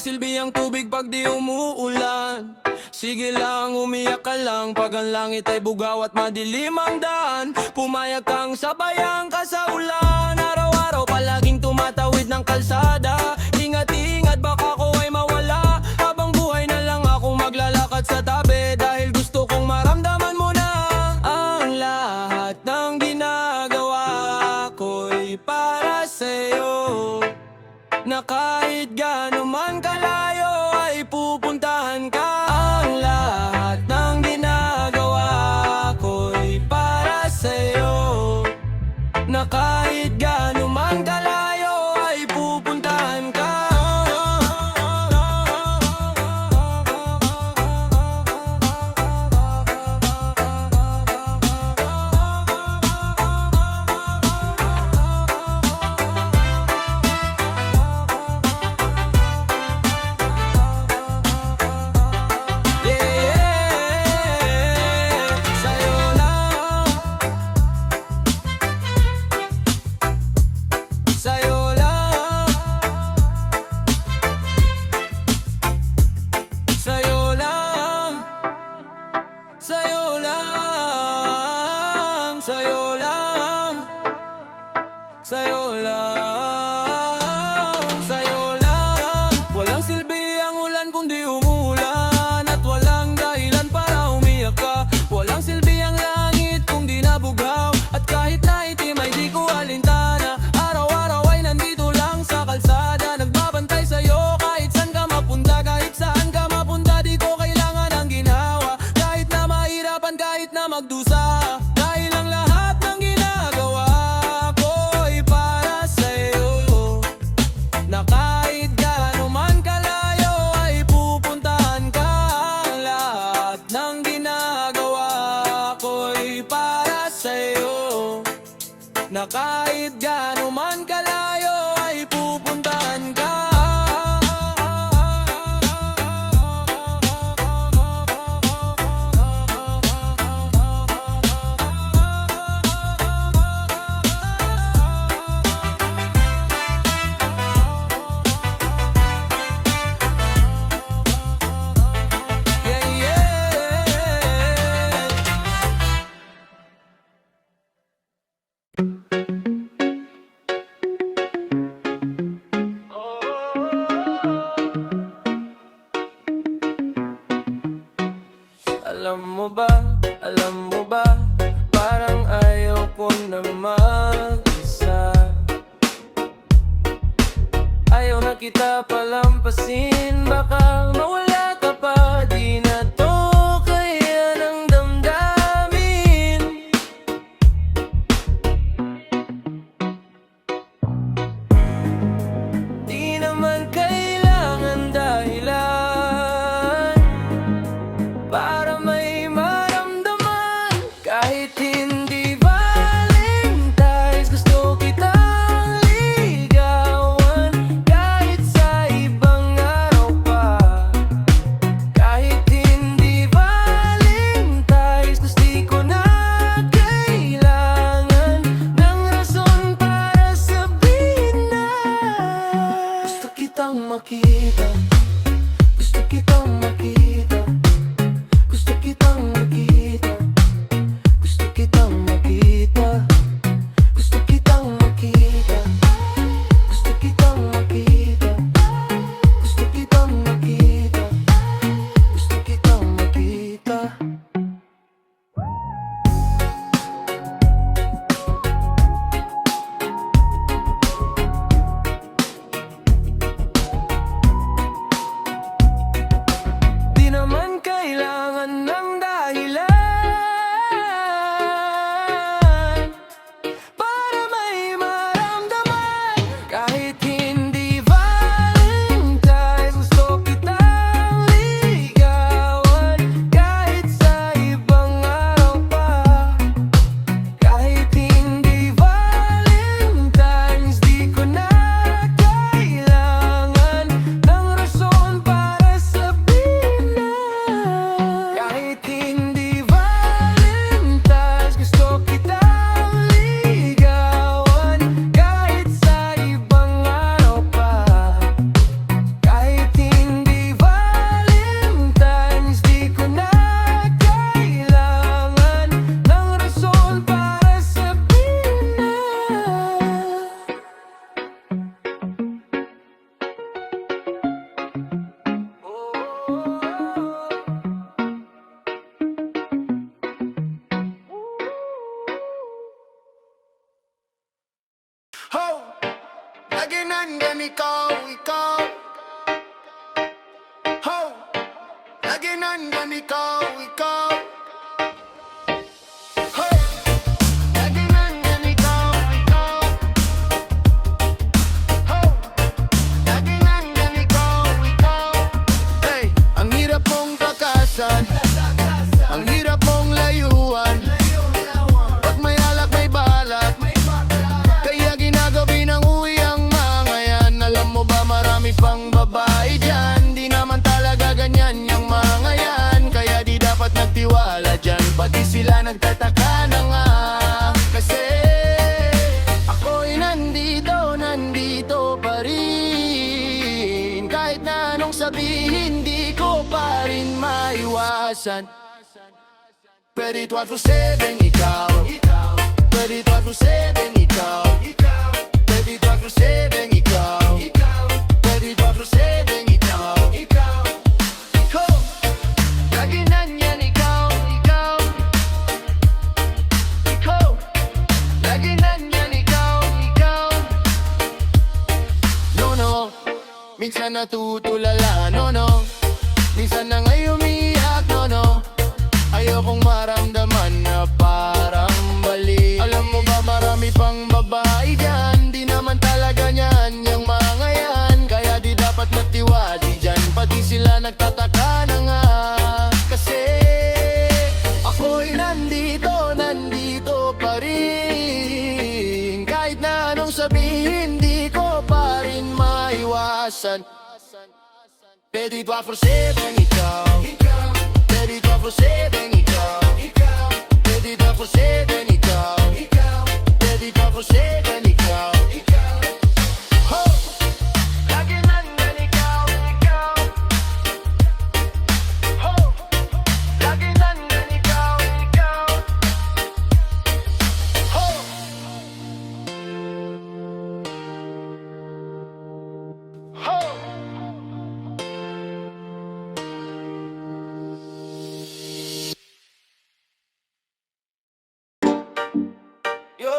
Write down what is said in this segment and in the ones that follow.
silbi ang tubig pag di umuulan. Sige lang, umiyak ka lang pag ang langit ay bugaw at madilim ang daan. Pumayag kang sabayang ka sa ulan. Araw-araw palaging tumatawid ng kalsada. Ingat-ingat baka ko ay mawala. Habang buhay na lang akong maglalakad sa tabi, dahil gusto kong maramdaman mo na ang lahat ng ginagawa ko'y para sa'yo. Na kahit gaano man kalayo ay pupuntahan ka. Ang lahat ng ginagawa ko'y para sa'yo. Na kahit gaano man kalayo ay pupuntahan ka. Sa'yo lang, sa'yo lang, sa'yo lang, sa'yo lang. Walang silbi ang ulan kundi umulan, at walang dahilan para umiyak ka. Walang silbi ang langit kung di nabugaw, at kahit na itim ay di ko alintana. Araw-araw ay nandito lang sa kalsada, nagbabantay sa'yo kahit saan ka mapunta. Kahit saan ka mapunta di ko kailangan ang ginawa, kahit na magdusa. Dahil ang lahat ng ginagawa ko'y para sa'yo. Na kahit gaano man kalayo ay pupuntahan ka. Ang lahat ng ginagawa ko'y para sa'yo. Na kahit gaano man kalayo ay pupuntahan ka. Alam mo ba, parang ayaw ko na mag-isa. Ayaw na kita palampasin, baka mawala ka pa. Di na to kaya ng damdamin. Di naman kailangan dahilan para may maramdaman. Kahit hindi Valentine's, gusto kitang ligawan. Kahit sa ibang araw pa, Lagi nandyan ikaw, ikaw. Hey! Lagi nandyan ikaw, ikaw. Hey! Lagi nandyan ikaw, ikaw. Hey! Ang hirap mong takasan, ang hirap mong layuan. Pag may alak may balak, kaya ginagabi ng uwi ang mga yan. Alam mo ba marami pang babae dyan, di naman talaga ganyan yung mga yan. Kaya di dapat nagtiwala dyan, pati sila nagtataka na nga. Kasi ako'y nandito, nandito pa rin. Kahit na anong sabihin, di ko pa rin maiwasan. 24/7 ikaw, 24/7 ikaw, 24/7 ikaw, 24/7 ikaw. Ikaw, lagi nandyan ikaw, ikaw. Ikaw, lagi nandyan ikaw, ikaw. No, minsan natutulala, no. Minsan na ngay umiyak, no. Ayokong maramdaman na parang bali. Alam mo ba marami pang babae dyan, di naman talaga nyan yung mga yan. Kaya di dapat magtiwali dyan, pati sila nagtataka na nga. Kasi ako'y nandito, nandito pa rin. Kahit na anong sabihin, di ko pa rin maiwasan. 24/7 ikaw, 24/7 ikaw, 24/7 ikaw, 24/7 ikaw. Ho! Lagi nandyan ikaw, ikaw. Ho! Lagi nandyan ikaw, ikaw. Ho! Ho! Yo,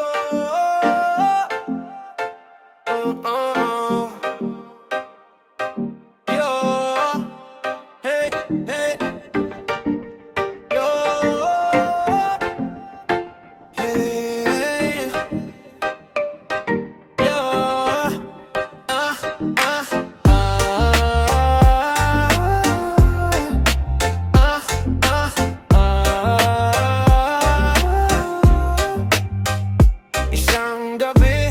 yo, hey, hey, yo, hey, yo, ah, ah, Isang gabi,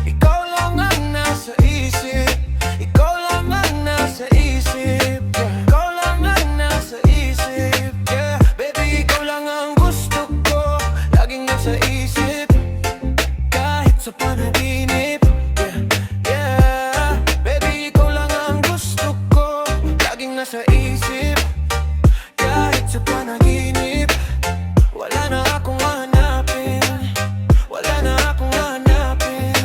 ikaw lang ang nasa isip. Ikaw lang ang nasa isip, yeah. Ikaw lang ang nasa isip, yeah. Baby, ikaw lang ang gusto ko, laging nasa isip. Kahit sa panaginip, yeah, yeah. Baby, ikaw lang ang gusto ko, laging nasa isip. Kahit sa panaginip, wala na akong hanapin, wala na akong hanapin.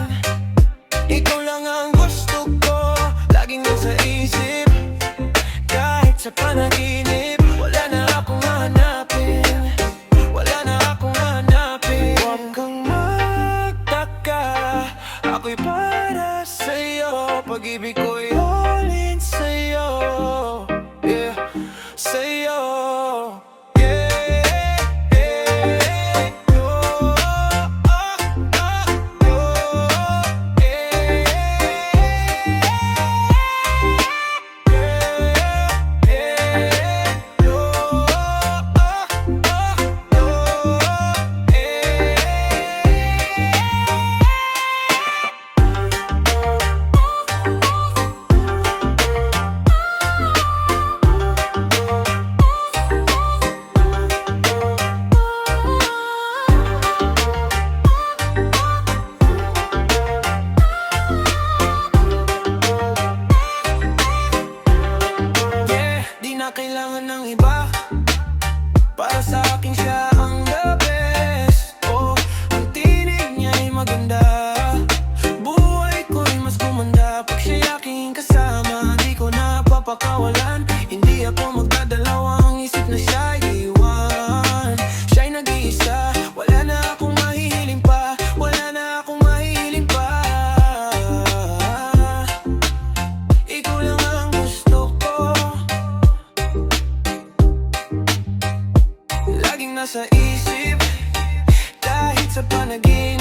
Ikaw lang ang gusto ko, laging nasa isip. Kahit sa panaginip, wala na akong hanapin, wala na akong hanapin. Huwag kang magtaka, ako'y para sa'yo. Pag-ibig ko'y all in sa'yo, yeah, sa'yo. Kailangan ng iba, para sa akin siya ang the best. Oh, ang tinig niya'y maganda, buhay ko'y mas gumanda. Pag siya'y aking kasama, di ko napapakawalan. Hindi ako magdadalawang isip na siya'y iwan. Siya'y nag-iisa, wala na akong mahihiling pa, wala na akong mahihiling pa. Ikaw lang ang gusto ko, sa isip. Kahit sa panaginip